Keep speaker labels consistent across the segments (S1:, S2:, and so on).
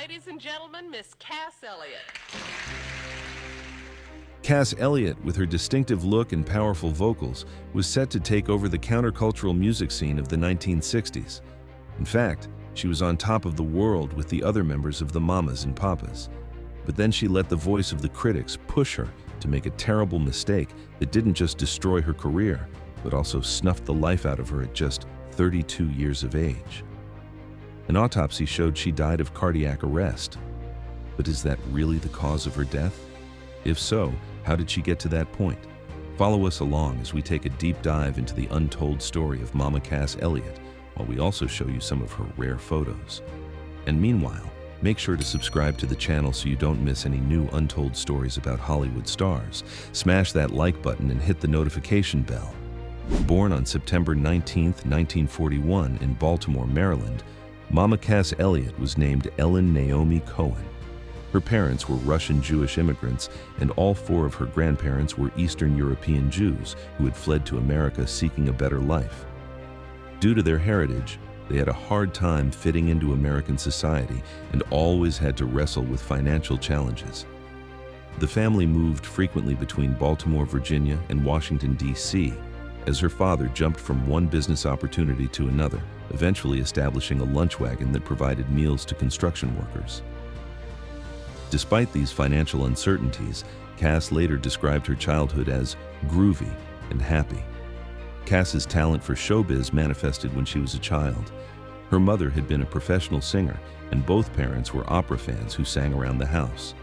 S1: ladies and gentlemen, Miss Cass Elliot.
S2: Cass Elliot, with her distinctive look and powerful vocals, was set to take over the countercultural music scene of the 1960s. In fact, she was on top of the world with the other members of the Mamas and Papas. But then she let the voice of the critics push her to make a terrible mistake that didn't just destroy her career, but also snuffed the life out of her at just 32 years of age. An autopsy showed she died of cardiac arrest. But is that really the cause of her death? If so, how did she get to that point? Follow us along as we take a deep dive into the untold story of Mama Cass Elliot, while we also show you some of her rare photos. And meanwhile, make sure to subscribe to the channel so you don't miss any new untold stories about Hollywood stars. Smash that like button and hit the notification bell. Born on September 19, 1941 in Baltimore, Maryland, Mama Cass Elliot was named Ellen Naomi Cohen. Her parents were Russian Jewish immigrants, and all four of her grandparents were Eastern European Jews who had fled to America seeking a better life. Due to their heritage, they had a hard time fitting into American society and always had to wrestle with financial challenges. The family moved frequently between Baltimore, Virginia, and Washington, D.C., as her father jumped from one business opportunity to another, eventually establishing a lunch wagon that provided meals to construction workers. Despite these financial uncertainties, Cass later described her childhood as groovy and happy. Cass's talent for showbiz manifested when she was a child. Her mother had been a professional singer, and both parents were opera fans who sang around the house.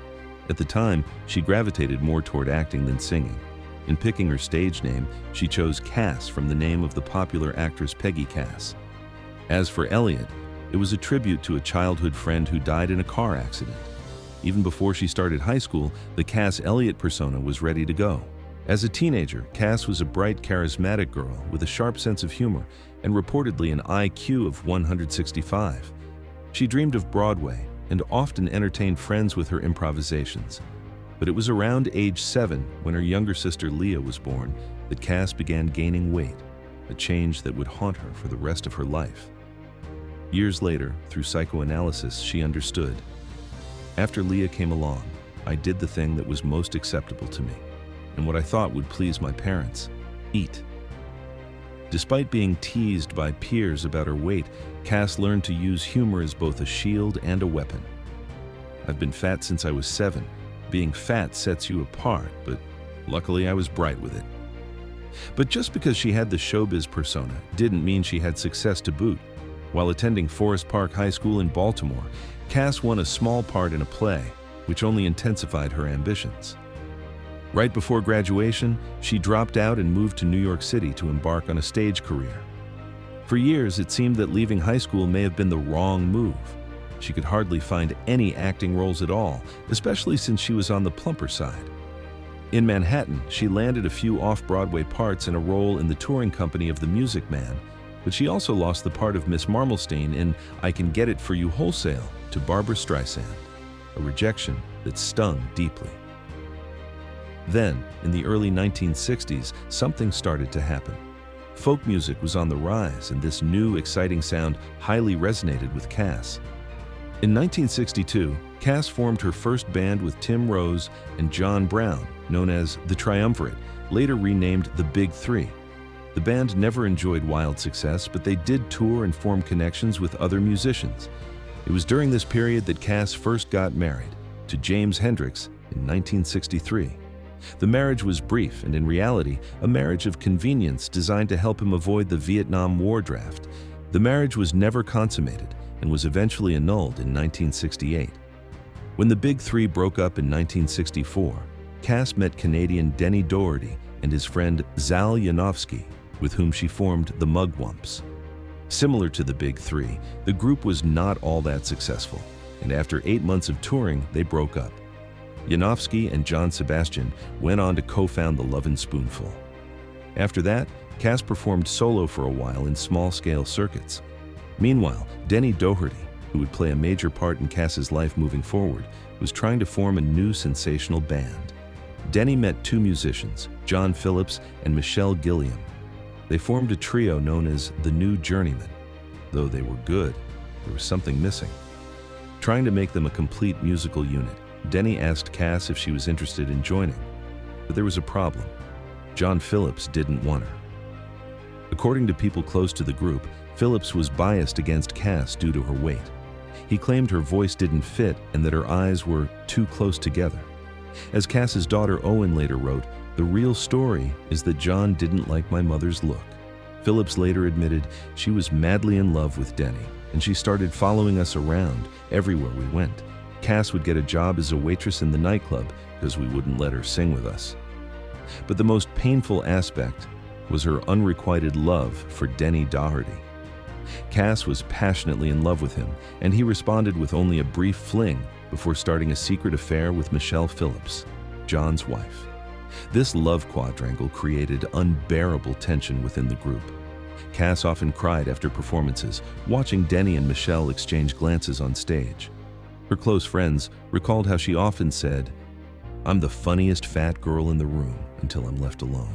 S2: At the time, she gravitated more toward acting than singing. In picking her stage name, she chose Cass from the name of the popular actress Peggy Cass. As for Elliot, it was a tribute to a childhood friend who died in a car accident. Even before she started high school, the Cass Elliot persona was ready to go. As a teenager, Cass was a bright, charismatic girl with a sharp sense of humor and reportedly an IQ of 165. She dreamed of Broadway and often entertained friends with her improvisations. But it was around age 7, when her younger sister Leah was born, that Cass began gaining weight, a change that would haunt her for the rest of her life. Years later, through psychoanalysis, she understood. After Leah came along, I did the thing that was most acceptable to me, and what I thought would please my parents: eat. Despite being teased by peers about her weight, Cass learned to use humor as both a shield and a weapon. I've been fat since I was 7. Being fat sets you apart, but luckily I was bright with it. But just because she had the showbiz persona didn't mean she had success to boot. While attending Forest Park High School in Baltimore, Cass won a small part in a play, which only intensified her ambitions. Right before graduation, she dropped out and moved to New York City to embark on a stage career. For years, it seemed that leaving high school may have been the wrong move. She could hardly find any acting roles at all, especially since she was on the plumper side. In Manhattan, she landed a few off-Broadway parts and a role in the touring company of The Music Man, but she also lost the part of Miss Marmalstein in I Can Get It For You Wholesale to Barbra Streisand, a rejection that stung deeply. Then, in the early 1960s, something started to happen. Folk music was on the rise, and this new, exciting sound highly resonated with Cass. In 1962, Cass formed her first band with Tim Rose and John Brown, known as The Triumvirate, later renamed The Big Three. The band never enjoyed wild success, but they did tour and form connections with other musicians. It was during this period that Cass first got married, to James Hendricks, in 1963. The marriage was brief and, in reality, a marriage of convenience designed to help him avoid the Vietnam War draft. The marriage was never consummated and was eventually annulled in 1968. When the Big Three broke up in 1964, Cass met Canadian Denny Doherty and his friend Zal Yanofsky, with whom she formed the Mugwumps. Similar to the Big Three, the group was not all that successful, and after 8 months of touring, they broke up. Yanofsky and John Sebastian went on to co-found the Lovin' Spoonful. After that, Cass performed solo for a while in small-scale circuits. Meanwhile, Denny Doherty, who would play a major part in Cass's life moving forward, was trying to form a new sensational band. Denny met 2 musicians, John Phillips and Michelle Gilliam. They formed a trio known as the New Journeymen. Though they were good, there was something missing. Trying to make them a complete musical unit, Denny asked Cass if she was interested in joining. But there was a problem. John Phillips didn't want her. According to people close to the group, Phillips was biased against Cass due to her weight. He claimed her voice didn't fit and that her eyes were too close together. As Cass's daughter Owen later wrote, "The real story is that John didn't like my mother's look." Phillips later admitted she was madly in love with Denny, and she started following us around everywhere we went. Cass would get a job as a waitress in the nightclub because we wouldn't let her sing with us. But the most painful aspect was her unrequited love for Denny Doherty. Cass was passionately in love with him, and he responded with only a brief fling before starting a secret affair with Michelle Phillips, John's wife. This love quadrangle created unbearable tension within the group. Cass often cried after performances, watching Denny and Michelle exchange glances on stage. Her close friends recalled how she often said, "I'm the funniest fat girl in the room until I'm left alone."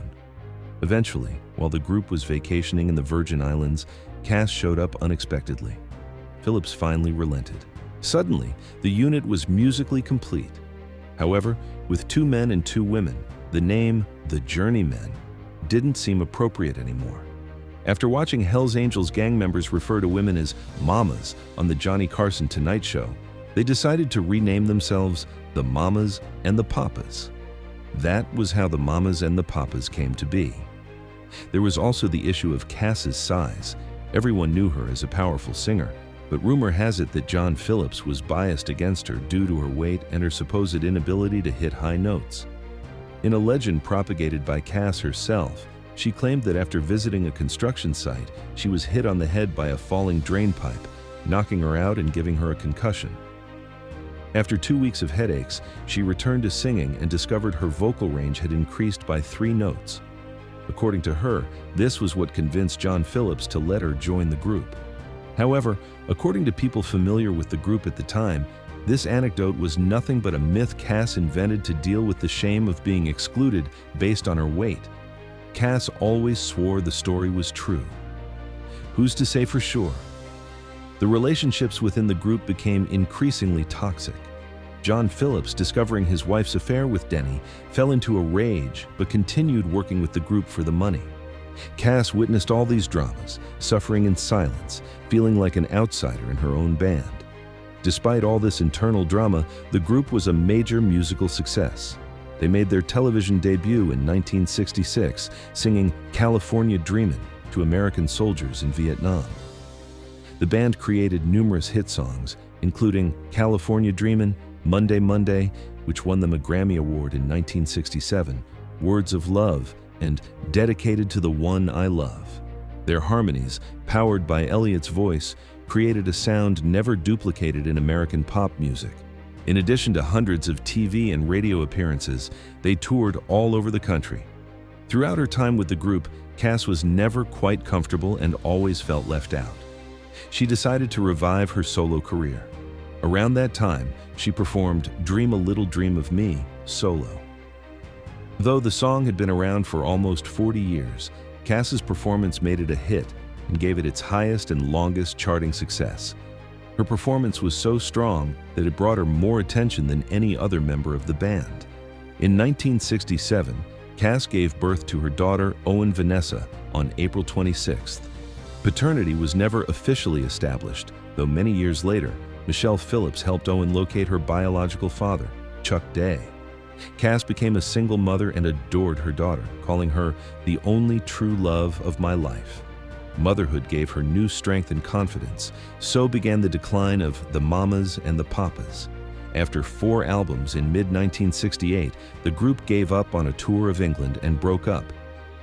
S2: Eventually, while the group was vacationing in the Virgin Islands, Cass showed up unexpectedly. Phillips finally relented. Suddenly, the unit was musically complete. However, with 2 men and 2 women, the name The Journeymen didn't seem appropriate anymore. After watching Hell's Angels gang members refer to women as mamas on the Johnny Carson Tonight Show, they decided to rename themselves the Mamas and the Papas. That was how the Mamas and the Papas came to be. There was also the issue of Cass's size. Everyone knew her as a powerful singer, but rumor has it that John Phillips was biased against her due to her weight and her supposed inability to hit high notes. In a legend propagated by Cass herself, she claimed that after visiting a construction site, she was hit on the head by a falling drain pipe, knocking her out and giving her a concussion. After 2 weeks of headaches, she returned to singing and discovered her vocal range had increased by 3 notes. According to her, this was what convinced John Phillips to let her join the group. However, according to people familiar with the group at the time, this anecdote was nothing but a myth Cass invented to deal with the shame of being excluded based on her weight. Cass always swore the story was true. Who's to say for sure? The relationships within the group became increasingly toxic. John Phillips, discovering his wife's affair with Denny, fell into a rage but continued working with the group for the money. Cass witnessed all these dramas, suffering in silence, feeling like an outsider in her own band. Despite all this internal drama, the group was a major musical success. They made their television debut in 1966, singing "California Dreamin'" to American soldiers in Vietnam. The band created numerous hit songs, including "California Dreamin'," "Monday, Monday," which won them a Grammy Award in 1967, "Words of Love," and "Dedicated to the One I Love." Their harmonies, powered by Elliott's voice, created a sound never duplicated in American pop music. In addition to hundreds of TV and radio appearances, they toured all over the country. Throughout her time with the group, Cass was never quite comfortable and always felt left out. She decided to revive her solo career. Around that time, she performed "Dream a Little Dream of Me" solo. Though the song had been around for almost 40 years, Cass's performance made it a hit and gave it its highest and longest charting success. Her performance was so strong that it brought her more attention than any other member of the band. In 1967, Cass gave birth to her daughter, Owen Vanessa, on April 26th. Paternity was never officially established, though many years later, Michelle Phillips helped Owen locate her biological father, Chuck Day. Cass became a single mother and adored her daughter, calling her the only true love of my life. Motherhood gave her new strength and confidence. So began the decline of the Mamas and the Papas. After 4 albums in mid-1968, the group gave up on a tour of England and broke up.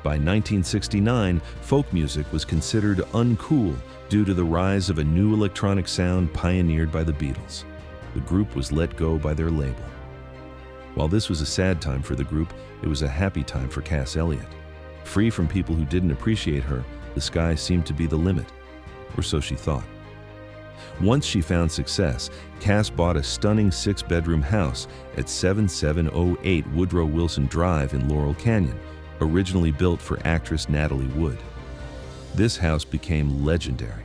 S2: By 1969, folk music was considered uncool due to the rise of a new electronic sound pioneered by the Beatles. The group was let go by their label. While this was a sad time for the group, it was a happy time for Cass Elliot. Free from people who didn't appreciate her, the sky seemed to be the limit, or so she thought. Once she found success, Cass bought a stunning 6-bedroom house at 7708 Woodrow Wilson Drive in Laurel Canyon, originally built for actress Natalie Wood. This house became legendary,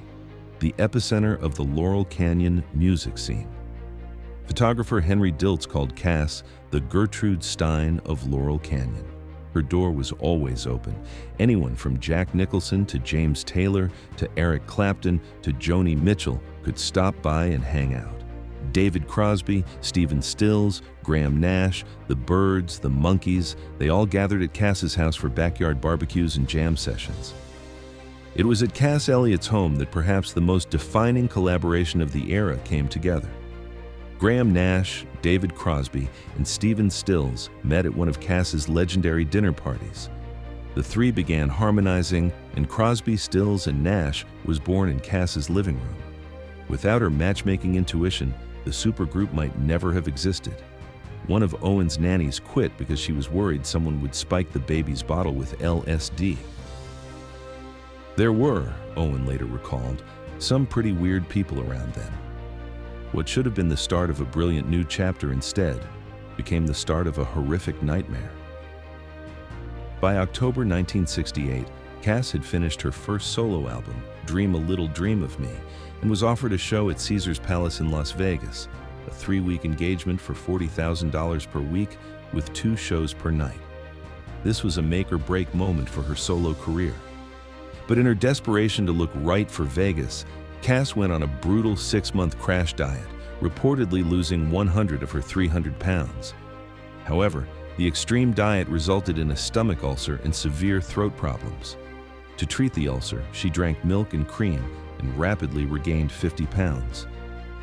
S2: the epicenter of the Laurel Canyon music scene. Photographer Henry Diltz called Cass the Gertrude Stein of Laurel Canyon. Her door was always open. Anyone from Jack Nicholson to James Taylor to Eric Clapton to Joni Mitchell could stop by and hang out. David Crosby, Stephen Stills, Graham Nash, the Byrds, the Monkees, they all gathered at Cass's house for backyard barbecues and jam sessions. It was at Cass Elliott's home that perhaps the most defining collaboration of the era came together. Graham Nash, David Crosby, and Stephen Stills met at one of Cass's legendary dinner parties. The three began harmonizing, and Crosby, Stills, and Nash was born in Cass's living room. Without her matchmaking intuition, the supergroup might never have existed. One of Owen's nannies quit because she was worried someone would spike the baby's bottle with LSD. There were, Owen later recalled, some pretty weird people around then. What should have been the start of a brilliant new chapter instead became the start of a horrific nightmare. By October 1968, Cass had finished her first solo album, Dream a Little Dream of Me, and was offered a show at Caesars Palace in Las Vegas, a 3-week engagement for $40,000 per week with 2 shows per night. This was a make-or-break moment for her solo career. But in her desperation to look right for Vegas, Cass went on a brutal 6-month crash diet, reportedly losing 100 of her 300 pounds. However, the extreme diet resulted in a stomach ulcer and severe throat problems. To treat the ulcer, she drank milk and cream and rapidly regained 50 pounds.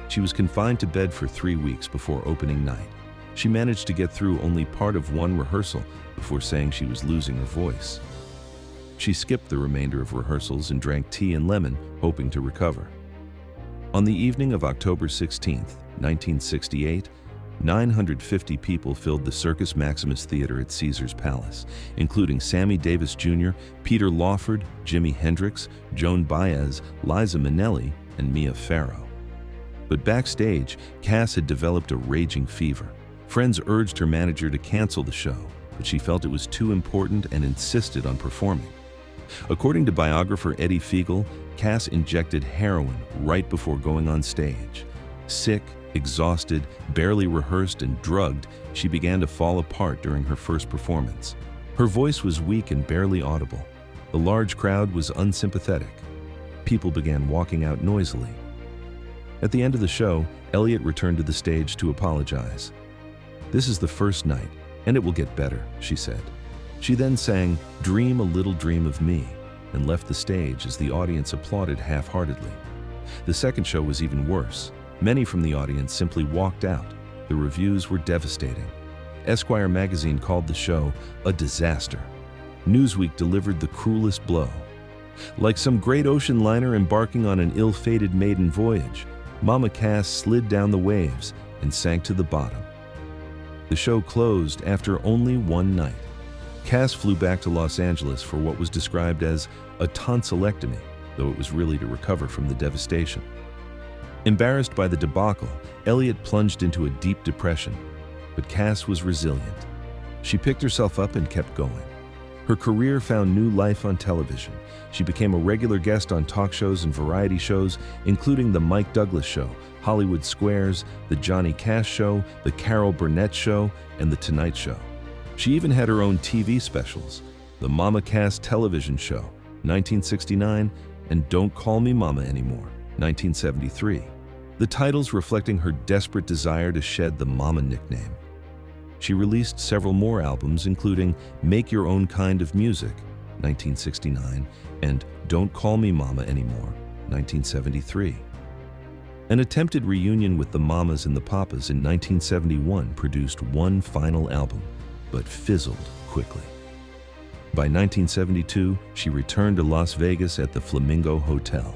S2: She was confined to bed for 3 weeks before opening night. She managed to get through only part of one rehearsal before saying she was losing her voice. She skipped the remainder of rehearsals and drank tea and lemon, hoping to recover. On the evening of October 16, 1968, 950 people filled the Circus Maximus Theater at Caesars Palace, including Sammy Davis Jr., Peter Lawford, Jimi Hendrix, Joan Baez, Liza Minnelli, and Mia Farrow. But backstage, Cass had developed a raging fever. Friends urged her manager to cancel the show, but she felt it was too important and insisted on performing. According to biographer Eddie Fiegel, Cass injected heroin right before going on stage. Sick, exhausted, barely rehearsed, and drugged, she began to fall apart during her first performance. Her voice was weak and barely audible. The large crowd was unsympathetic. People began walking out noisily. At the end of the show, Elliott returned to the stage to apologize. "This is the first night, and it will get better," she said. She then sang "Dream a Little Dream of Me" and left the stage as the audience applauded half-heartedly. The second show was even worse. Many from the audience simply walked out. The reviews were devastating. Esquire magazine called the show a disaster. Newsweek delivered the cruelest blow. Like some great ocean liner embarking on an ill-fated maiden voyage, Mama Cass slid down the waves and sank to the bottom. The show closed after only one night. Cass flew back to Los Angeles for what was described as a tonsillectomy, though it was really to recover from the devastation. Embarrassed by the debacle, Elliott plunged into a deep depression, but Cass was resilient. She picked herself up and kept going. Her career found new life on television. She became a regular guest on talk shows and variety shows, including The Mike Douglas Show, Hollywood Squares, The Johnny Cash Show, The Carol Burnett Show, and The Tonight Show. She even had her own TV specials, The Mama Cass Television Show, 1969, and Don't Call Me Mama Anymore, 1973. The titles reflecting her desperate desire to shed the Mama nickname. She released several more albums, including Make Your Own Kind of Music, 1969, and Don't Call Me Mama Anymore, 1973. An attempted reunion with the Mamas and the Papas in 1971 produced one final album, but fizzled quickly. By 1972, she returned to Las Vegas at the Flamingo Hotel.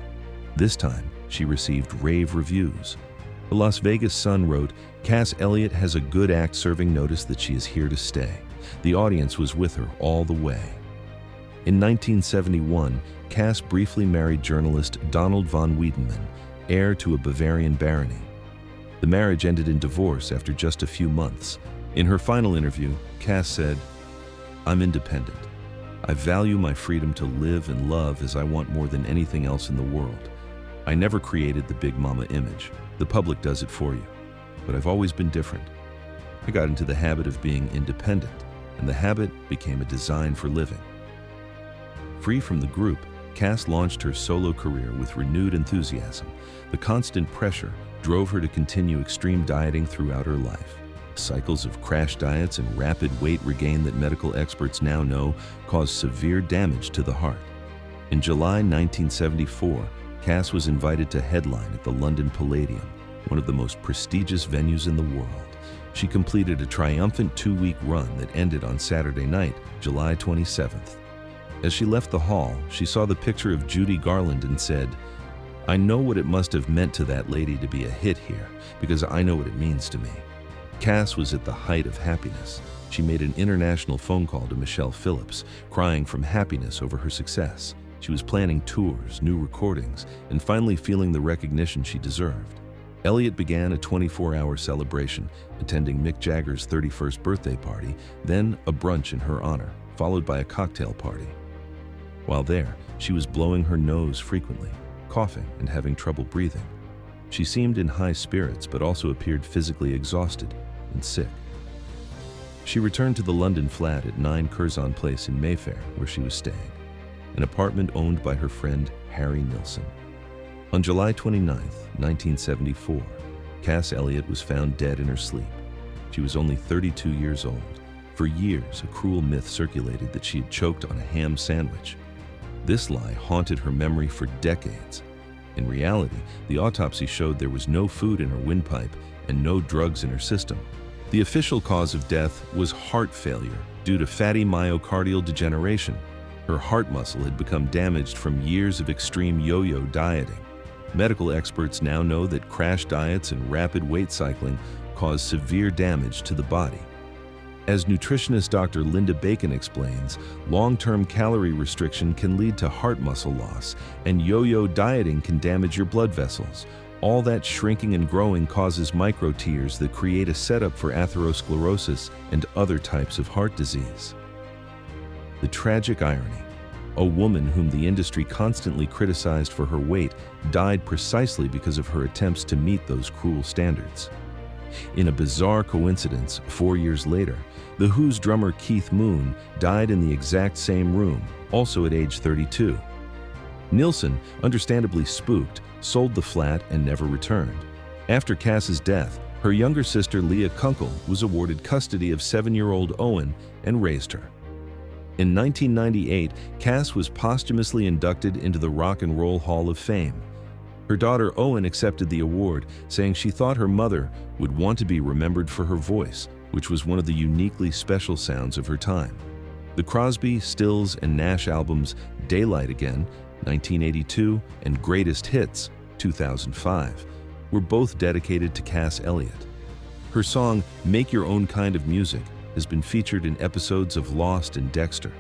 S2: This time, she received rave reviews. The Las Vegas Sun wrote, "Cass Elliot has a good act serving notice that she is here to stay. The audience was with her all the way." In 1971, Cass briefly married journalist Donald von Wiedenmann, heir to a Bavarian barony. The marriage ended in divorce after just a few months. In her final interview, Cass said, "I'm independent. I value my freedom to live and love as I want more than anything else in the world. I never created the Big Mama image. The public does it for you. but I've always been different. I got into the habit of being independent, and the habit became a design for living. Free from the group, Cass launched her solo career with renewed enthusiasm. The constant pressure drove her to continue extreme dieting throughout her life. Cycles of crash diets and rapid weight regain that medical experts now know cause severe damage to the heart. In July 1974, Cass was invited to headline at the London Palladium, one of the most prestigious venues in the world. She completed a triumphant 2-week run that ended on Saturday night, July 27th. As she left the hall, she saw the picture of Judy Garland and said, "I know what it must have meant to that lady to be a hit here, because I know what it means to me." Cass was at the height of happiness. She made an international phone call to Michelle Phillips, crying from happiness over her success. She was planning tours, new recordings, and finally feeling the recognition she deserved. Elliott began a 24-hour celebration, attending Mick Jagger's 31st birthday party, then a brunch in her honor, followed by a cocktail party. While there, she was blowing her nose frequently, coughing and having trouble breathing. She seemed in high spirits but also appeared physically exhausted and sick. She returned to the London flat at 9 Curzon Place in Mayfair, where she was staying, an apartment owned by her friend Harry Nilsson. On July 29, 1974, Cass Elliot was found dead in her sleep. She was only 32 years old. For years, a cruel myth circulated that she had choked on a ham sandwich. This lie haunted her memory for decades. In reality, the autopsy showed there was no food in her windpipe and no drugs in her system. The official cause of death was heart failure due to fatty myocardial degeneration. Her heart muscle had become damaged from years of extreme yo-yo dieting. Medical experts now know that crash diets and rapid weight cycling cause severe damage to the body. As nutritionist Dr. Linda Bacon explains, long-term calorie restriction can lead to heart muscle loss, and yo-yo dieting can damage your blood vessels. All that shrinking and growing causes micro-tears that create a setup for atherosclerosis and other types of heart disease. The tragic irony: a woman whom the industry constantly criticized for her weight died precisely because of her attempts to meet those cruel standards. In a bizarre coincidence, 4 years later, The Who's drummer Keith Moon died in the exact same room, also at age 32. Nilsson, understandably spooked, sold the flat and never returned. After Cass's death, her younger sister Leah Kunkel was awarded custody of 7-year-old Owen and raised her. In 1998, Cass was posthumously inducted into the Rock and Roll Hall of Fame. Her daughter Owen accepted the award, saying she thought her mother would want to be remembered for her voice, which was one of the uniquely special sounds of her time. The Crosby, Stills, and Nash albums Daylight Again, 1982, and Greatest Hits, 2005, were both dedicated to Cass Elliot. Her song, Make Your Own Kind of Music, has been featured in episodes of Lost and Dexter.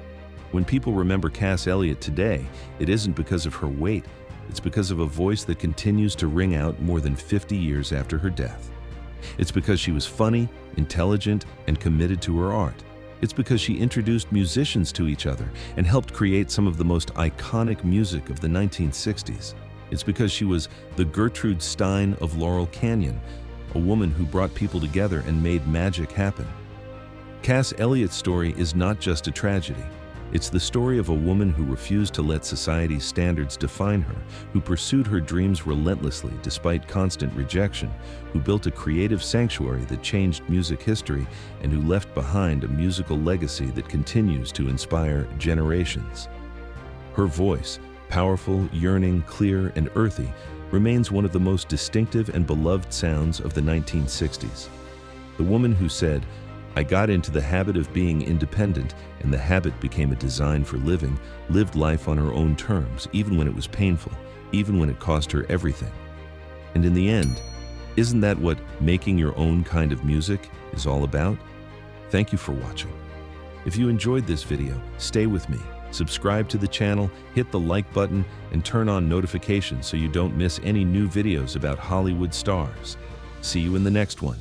S2: When people remember Cass Elliot today, it isn't because of her weight, it's because of a voice that continues to ring out more than 50 years after her death. It's because she was funny, intelligent, and committed to her art. It's because she introduced musicians to each other and helped create some of the most iconic music of the 1960s. It's because she was the Gertrude Stein of Laurel Canyon, a woman who brought people together and made magic happen. Cass Elliott's story is not just a tragedy. It's the story of a woman who refused to let society's standards define her, who pursued her dreams relentlessly despite constant rejection, who built a creative sanctuary that changed music history, and who left behind a musical legacy that continues to inspire generations. Her voice, powerful, yearning, clear, and earthy, remains one of the most distinctive and beloved sounds of the 1960s. The woman who said, "I got into the habit of being independent, and the habit became a design for living," lived life on her own terms, even when it was painful, even when it cost her everything. And in the end, isn't that what making your own kind of music is all about? Thank you for watching. If you enjoyed this video, stay with me. Subscribe to the channel, hit the like button, and turn on notifications so you don't miss any new videos about Hollywood stars. See you in the next one.